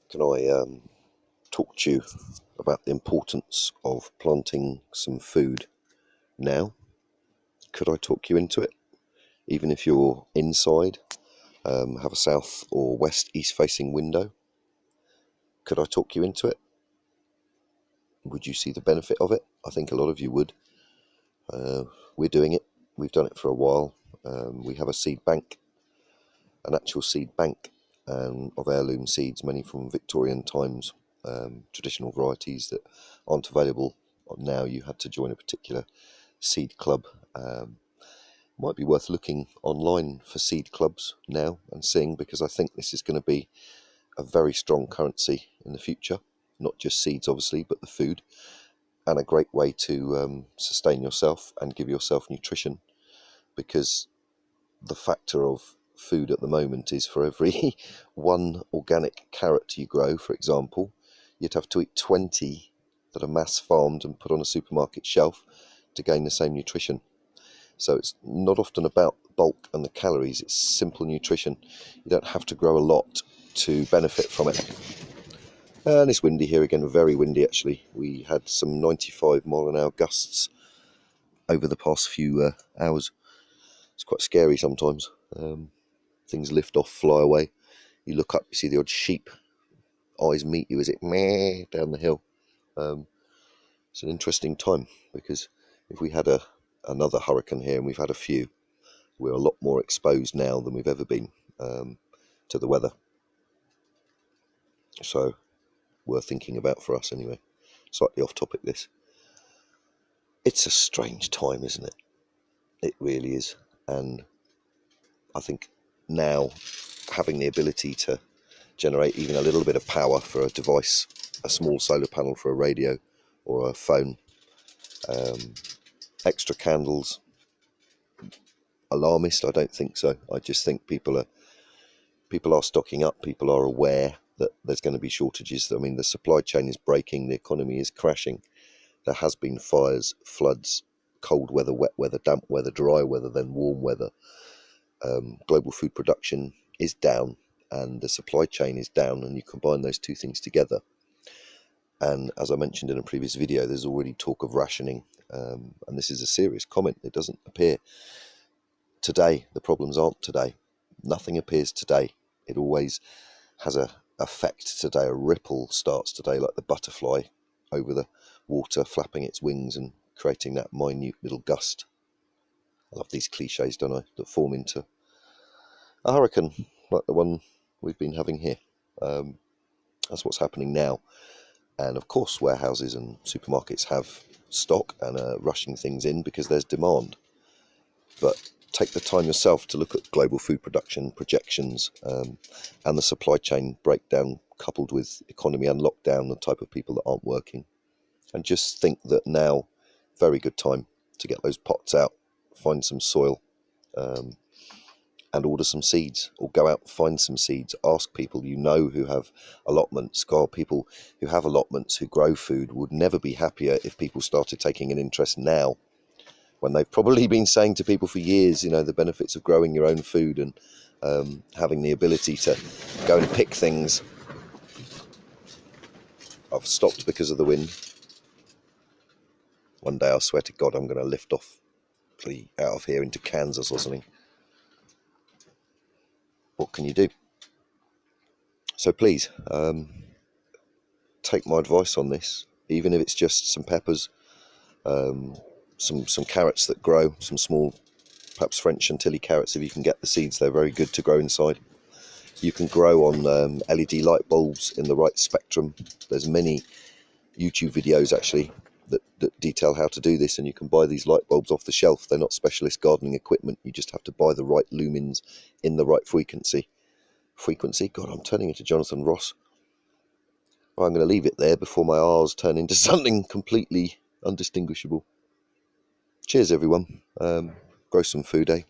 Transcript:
Can I talk to you about the importance of planting some food now? Could I talk you into it? Even if you're inside, have a south or west east facing window, could I talk you into it? Would you see the benefit of it? I think a lot of you would. We're doing it. We've done it for a while. We have a seed bank, an actual seed bank of heirloom seeds, many from Victorian times, traditional varieties that aren't available now. You had to join a particular seed club. Might be worth looking online for seed clubs now and seeing, because I think this is going to be a very strong currency in the future. Not just seeds, obviously, but the food, and a great way to sustain yourself and give yourself nutrition, because the factor of food at the moment is for every one organic carrot you grow, for example, you'd have to eat 20 that are mass farmed and put on a supermarket shelf to gain the same nutrition. So it's not often about bulk and the calories, it's simple nutrition. You don't have to grow a lot to benefit from it. And it's windy here again, very windy actually. We had some 95-mile-an-hour gusts over the past few hours. It's quite scary sometimes. Things lift off, fly away. You look up, you see the odd sheep. Eyes meet you as it meh down the hill. It's an interesting time, because if we had another hurricane here, and we've had a few, we're a lot more exposed now than we've ever been to the weather. So, worth thinking about for us anyway. Slightly off topic this. It's a strange time, isn't it? It really is. And I think now, having the ability to generate even a little bit of power for a device, a small solar panel for a radio or a phone, extra candles, alarmist? I don't think so. I just think people are stocking up. People are aware that there's going to be shortages. I mean, the supply chain is breaking, the economy is crashing. There has been fires, floods, cold weather, wet weather, damp weather, dry weather, then warm weather. Global food production is down and the supply chain is down, and you combine those two things together. And as I mentioned in a previous video, there's already talk of rationing, and this is a serious comment. It doesn't appear today, the problems aren't today. Nothing appears today. It always has a effect today. A ripple starts today, like the butterfly over the water, flapping its wings and creating that minute little gust. I love these cliches, don't I, that form into a hurricane like the one we've been having here. That's what's happening now. And of course, warehouses and supermarkets have stock and are rushing things in because there's demand. But take the time yourself to look at global food production projections and the supply chain breakdown, coupled with economy and lockdown, the type of people that aren't working. And just think that now, very good time to get those pots out, find some soil, and order some seeds, or go out and find some seeds. Ask people you know who have allotments. People who have allotments, who grow food, would never be happier if people started taking an interest now, when they've probably been saying to people for years, you know, the benefits of growing your own food and having the ability to go and pick things. I've stopped because of the wind. One day I swear to God I'm going to lift off out of here into Kansas or something. What can you do? So please, take my advice on this, even if it's just some peppers, some carrots that grow, some small, perhaps French chantilly carrots. If you can get the seeds, they're very good to grow inside. You can grow on LED light bulbs in the right spectrum. There's many YouTube videos actually that detail how to do this, and you can buy these light bulbs off the shelf. They're not specialist gardening equipment. You just have to buy the right lumens in the right frequency. God, I'm turning into Jonathan Ross. Well, I'm going to leave it there before my R's turn into something completely undistinguishable. Cheers, everyone. Grow some food, eh?